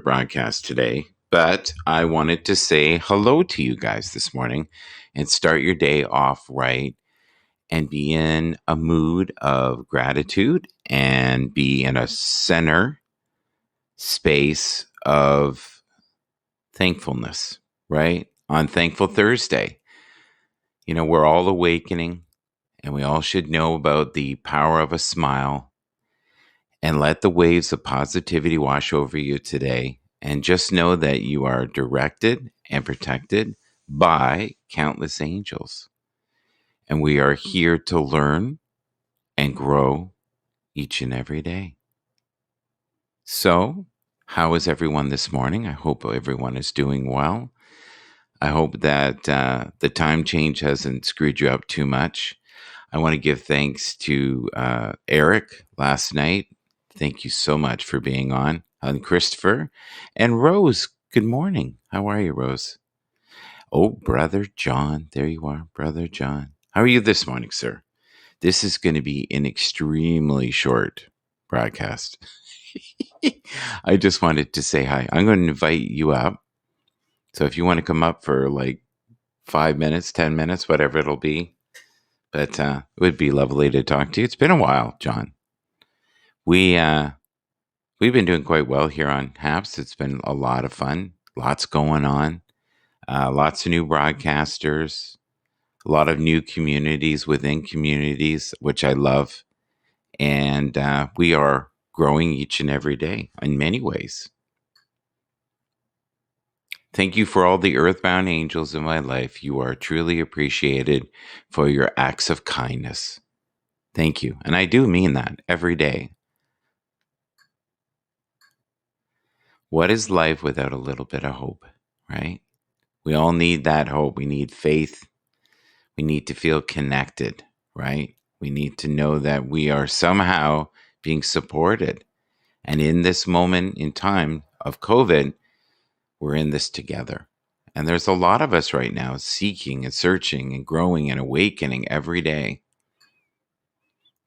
short broadcast today, but I wanted to say hello to you guys this morning and start your day off right and be in a mood of gratitude and be in a center space of thankfulness, right? On Thankful Thursday, we're all awakening and we all should know about the power of a smile and let the waves of positivity wash over you today. And just know that you are directed and protected by countless angels. And we are here to learn and grow each and every day. So, how is everyone this morning? I hope everyone is doing well. I hope that the time change hasn't screwed you up too much. I want to give thanks to Eric last night. Thank you so much for being on. And Christopher and Rose. Good morning. How are you, Rose? Oh, Brother John. There you are, Brother John. How are you this morning, sir? This is going to be an extremely short broadcast. I just wanted to say hi. I'm going to invite you up. So if you want to come up for like 5 minutes, 10 minutes, whatever it'll be. But it would be lovely to talk to you. It's been a while, John. We've been doing quite well here on HAPS. It's been a lot of fun. Lots going on. Lots of new broadcasters. A lot of new communities within communities, which I love. And we are growing each and every day in many ways. Thank you for all the earthbound angels in my life. You are truly appreciated for your acts of kindness. Thank you. And I do mean that every day. What is life without a little bit of hope, right? We all need that hope. We need faith. We need to feel connected, right? We need to know that we are somehow being supported. And in this moment in time of COVID, we're in this together. And there's a lot of us right now seeking and searching and growing and awakening every day.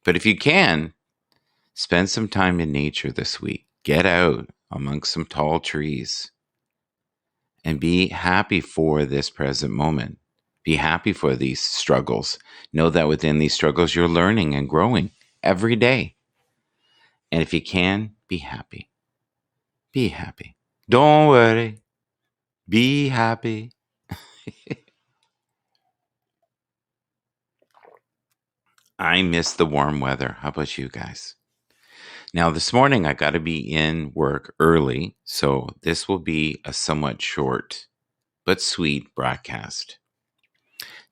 But if you can, spend some time in nature this week. Get out amongst some tall trees and be happy for this present moment. Be happy for these struggles. Know that within these struggles, you're learning and growing every day. And if you can, be happy. Be happy. Don't worry. Be happy. I miss the warm weather. How about you guys? Now, this morning I got to be in work early, so this will be a somewhat short but sweet broadcast.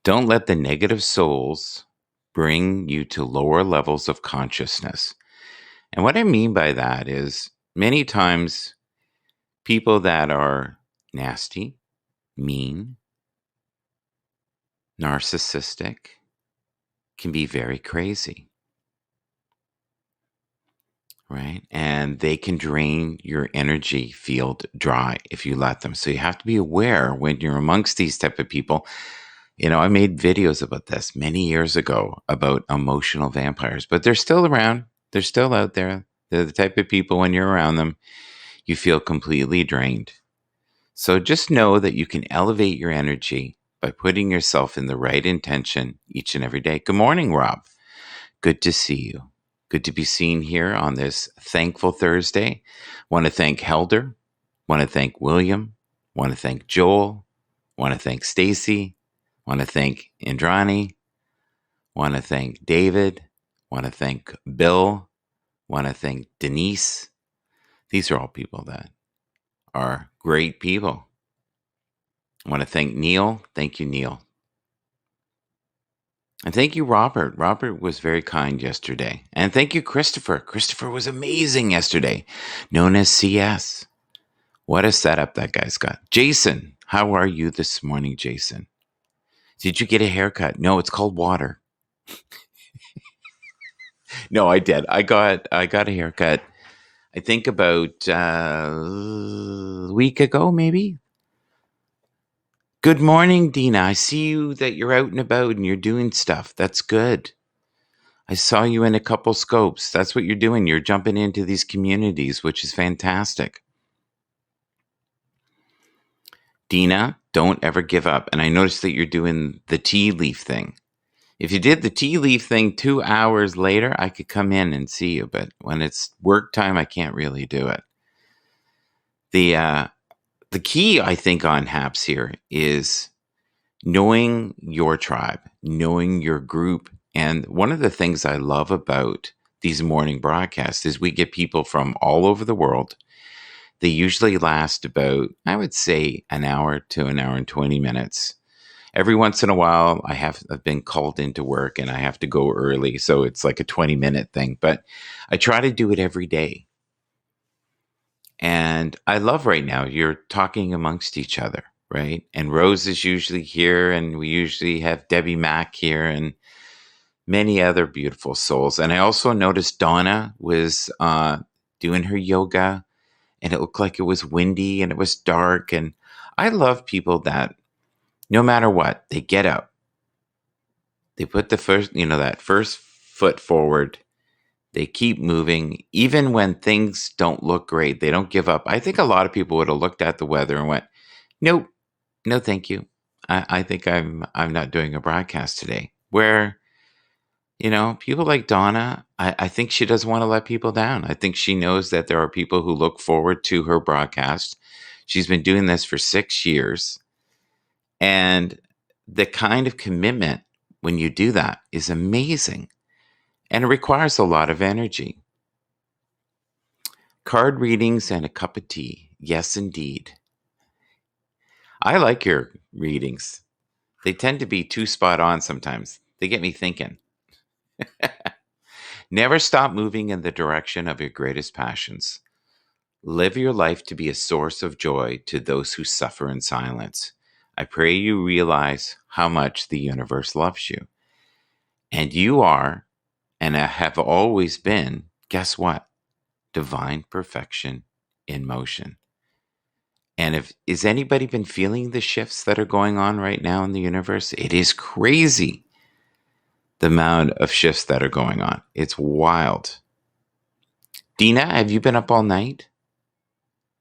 Don't let the negative souls bring you to lower levels of consciousness. And what I mean by that is many times people that are nasty, mean, narcissistic can be very crazy. Right? And they can drain your energy field dry if you let them. So you have to be aware when you're amongst these type of people. I made videos about this many years ago about emotional vampires, but they're still around. They're still out there. They're the type of people when you're around them, you feel completely drained. So just know that you can elevate your energy by putting yourself in the right intention each and every day. Good morning, Rob. Good to see you. Good to be seen here on this Thankful Thursday. Want to thank Helder. Want to thank William. Want to thank Joel. Want to thank Stacy. Want to thank Indrani. Want to thank David. Want to thank Bill. Want to thank Denise. These are all people that are great people. Want to thank Neil. Thank you, Neil. And thank you, Robert. Robert was very kind yesterday. And thank you, Christopher. Christopher was amazing yesterday, known as CS. What a setup that guy's got. Jason, how are you this morning, Jason? Did you get a haircut? No, it's called water. No, I did. I got a haircut, I think about a week ago, maybe. Good morning, Dina. I see you that you're out and about and you're doing stuff. That's good. I saw you in a couple scopes. That's what you're doing. You're jumping into these communities, which is fantastic. Dina, don't ever give up. And I noticed that you're doing the tea leaf thing. If you did the tea leaf thing 2 hours later, I could come in and see you. But when it's work time, I can't really do it. The key, I think, on HAPS here is knowing your tribe, knowing your group. And one of the things I love about these morning broadcasts is we get people from all over the world. They usually last about, I would say, an hour to an hour and 20 minutes. Every once in a while, I've been called into work and I have to go early. So it's like a 20-minute thing. But I try to do it every day. And I love right now, you're talking amongst each other, right? And Rose is usually here, and we usually have Debbie Mack here, and many other beautiful souls. And I also noticed Donna was doing her yoga, and it looked like it was windy and it was dark. And I love people that no matter what, they get up, they put the first, that first foot forward. They keep moving, even when things don't look great. They don't give up. I think a lot of people would have looked at the weather and went, "Nope, no, thank you. I think I'm not doing a broadcast today." Where, people like Donna, I think she doesn't want to let people down. I think she knows that there are people who look forward to her broadcast. She's been doing this for 6 years, and the kind of commitment when you do that is amazing. And it requires a lot of energy. Card readings and a cup of tea. Yes, indeed. I like your readings. They tend to be too spot on sometimes. They get me thinking. Never stop moving in the direction of your greatest passions. Live your life to be a source of joy to those who suffer in silence. I pray you realize how much the universe loves you. And you are, and have always been, guess what? Divine perfection in motion. And is anybody been feeling the shifts that are going on right now in the universe? It is crazy, the amount of shifts that are going on. It's wild. Dina, have you been up all night?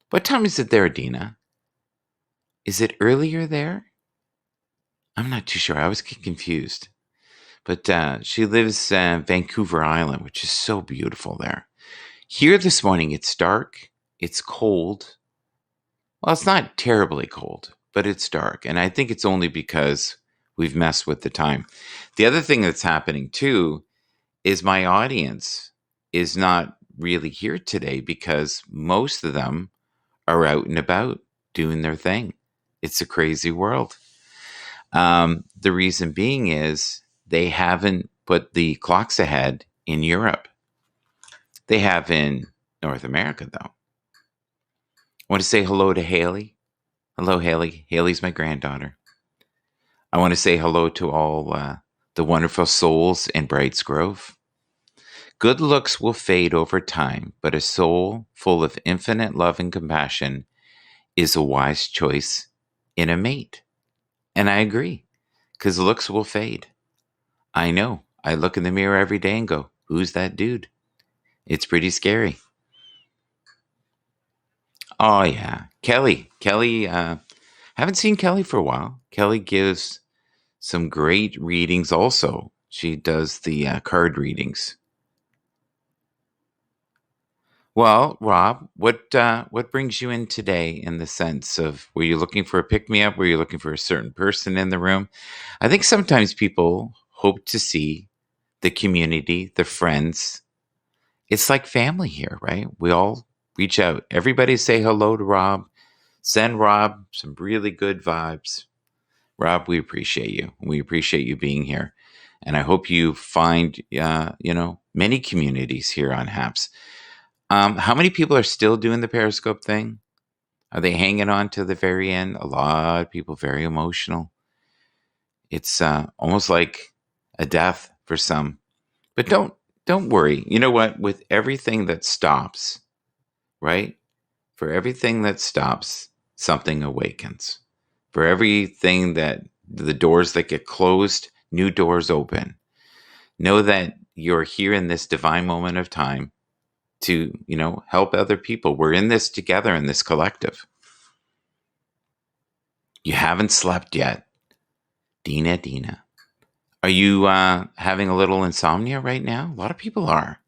What time is it there, Dina? Is it earlier there? I'm not too sure. I was confused. But she lives Vancouver Island, which is so beautiful there. Here this morning, it's dark. It's cold. Well, it's not terribly cold, but it's dark. And I think it's only because we've messed with the time. The other thing that's happening too is my audience is not really here today because most of them are out and about doing their thing. It's a crazy world. The reason being is they haven't put the clocks ahead in Europe. They have in North America, though. I want to say hello to Haley. Hello, Haley. Haley's my granddaughter. I want to say hello to all the wonderful souls in Brights Grove. Good looks will fade over time, but a soul full of infinite love and compassion is a wise choice in a mate. And I agree, because looks will fade. I know. I look in the mirror every day and go, who's that dude? It's pretty scary. Oh, yeah. Kelly, haven't seen Kelly for a while. Kelly gives some great readings also. She does the card readings. Well, Rob, what brings you in today in the sense of, were you looking for a pick-me-up? Were you looking for a certain person in the room? I think sometimes people hope to see the community, the friends. It's like family here, right? We all reach out. Everybody say hello to Rob. Send Rob some really good vibes. Rob, we appreciate you. We appreciate you being here. And I hope you find, many communities here on HAPS. How many people are still doing the Periscope thing? Are they hanging on to the very end? A lot of people very emotional. It's almost like a death for some. But don't worry. You know what? With everything that stops, right? For everything that stops, something awakens. For everything that the doors that get closed, new doors open. Know that you're here in this divine moment of time to, help other people. We're in this together in this collective. You haven't slept yet. Dina. Are you having a little insomnia right now? A lot of people are.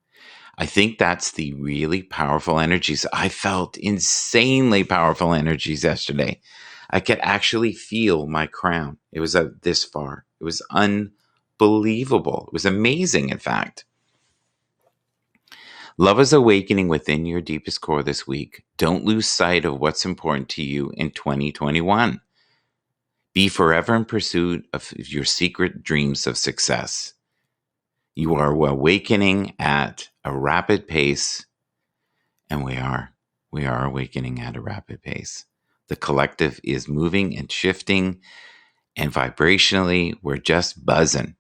I think that's the really powerful energies. I felt insanely powerful energies yesterday. I could actually feel my crown. It was this far. It was unbelievable. It was amazing, in fact. Love is awakening within your deepest core this week. Don't lose sight of what's important to you in 2021. Be forever in pursuit of your secret dreams of success. You are awakening at a rapid pace, and we are awakening at a rapid pace. The collective is moving and shifting, and vibrationally, we're just buzzing.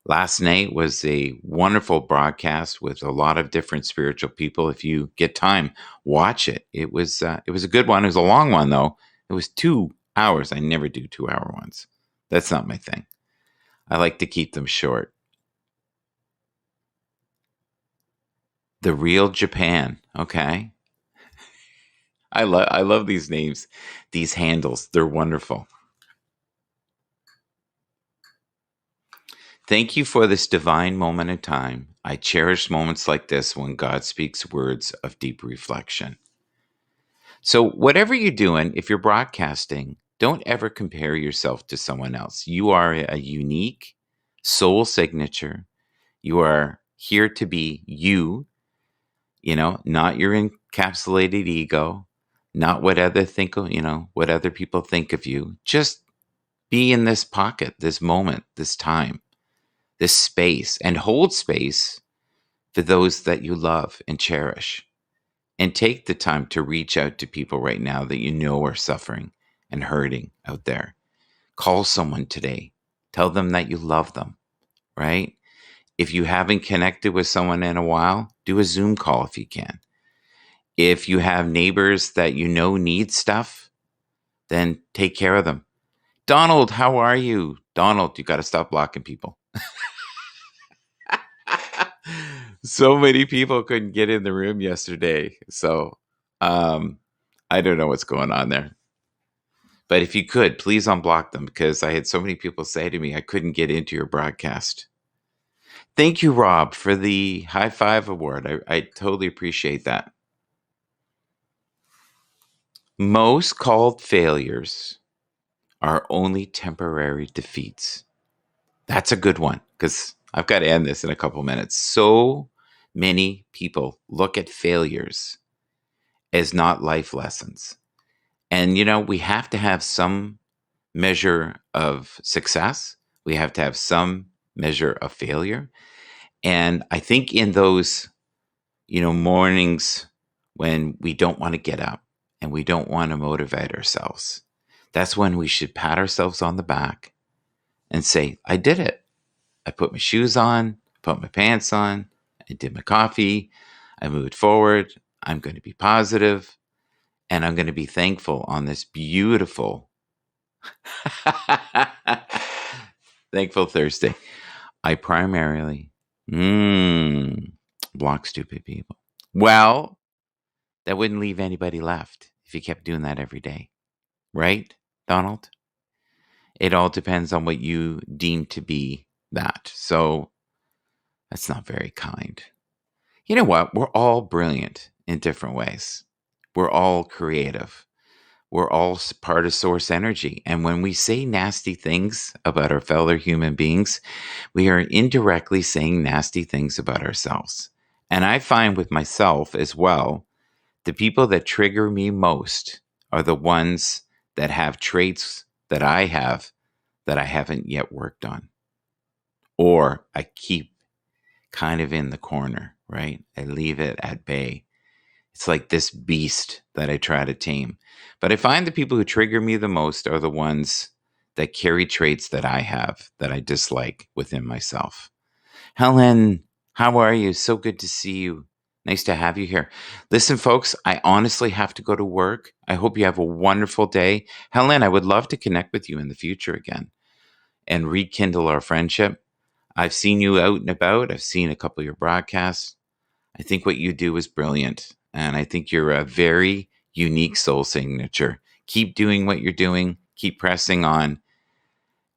Last night was a wonderful broadcast with a lot of different spiritual people. If you get time, watch it. It was a good one. It was a long one, though. It was 2 hours. I never do 2-hour ones. That's not my thing. I like to keep them short. The Real Japan. Okay. I love these names, these handles. They're wonderful. Thank you for this divine moment in time. I cherish moments like this when God speaks words of deep reflection. So, whatever you're doing, if you're broadcasting, don't ever compare yourself to someone else. You are a unique soul signature. You are here to be you, not your encapsulated ego, not what other what other people think of you. Just be in this pocket, this moment, this time, this space, and hold space for those that you love and cherish. And take the time to reach out to people right now that you know are suffering and hurting out there. Call someone today. Tell them that you love them, right? If you haven't connected with someone in a while, do a Zoom call if you can. If you have neighbors that you know need stuff, then take care of them. Donald, how are you? Donald, you got to stop blocking people. So many people couldn't get in the room yesterday. So I don't know what's going on there. But if you could, please unblock them, because I had so many people say to me, I couldn't get into your broadcast. Thank you, Rob, for the high five award. I totally appreciate that. Most called failures are only temporary defeats. That's a good one, because I've got to end this in a couple minutes. So many people look at failures as not life lessons. And, we have to have some measure of success. We have to have some measure of failure. And I think in those, mornings when we don't want to get up and we don't want to motivate ourselves, that's when we should pat ourselves on the back and say, I did it. I put my shoes on, put my pants on, I did my coffee, I moved forward, I'm going to be positive, and I'm going to be thankful on this beautiful Thankful Thursday. I primarily block stupid people. Well, that wouldn't leave anybody left if you kept doing that every day. Right, Donald? It all depends on what you deem to be that. So that's not very kind. You know what? We're all brilliant in different ways. We're all creative. We're all part of source energy. And when we say nasty things about our fellow human beings, we are indirectly saying nasty things about ourselves. And I find with myself as well, the people that trigger me most are the ones that have traits that I have that I haven't yet worked on. Or I keep kind of in the corner, right? I leave it at bay. It's like this beast that I try to tame. But I find the people who trigger me the most are the ones that carry traits that I have that I dislike within myself. Helen, how are you? So good to see you. Nice to have you here. Listen, folks, I honestly have to go to work. I hope you have a wonderful day. Helen, I would love to connect with you in the future again and rekindle our friendship. I've seen you out and about. I've seen a couple of your broadcasts. I think what you do is brilliant. And I think you're a very unique soul signature. Keep doing what you're doing. Keep pressing on.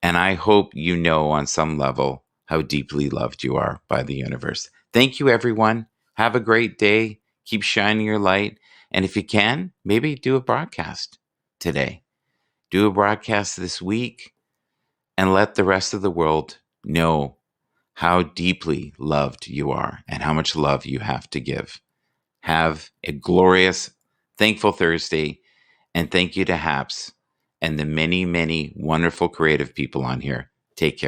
And I hope you know on some level how deeply loved you are by the universe. Thank you, everyone. Have a great day. Keep shining your light. And if you can, maybe do a broadcast today. Do a broadcast this week and let the rest of the world know how deeply loved you are and how much love you have to give. Have a glorious, thankful Thursday. And thank you to Haps and the many, many wonderful creative people on here. Take care.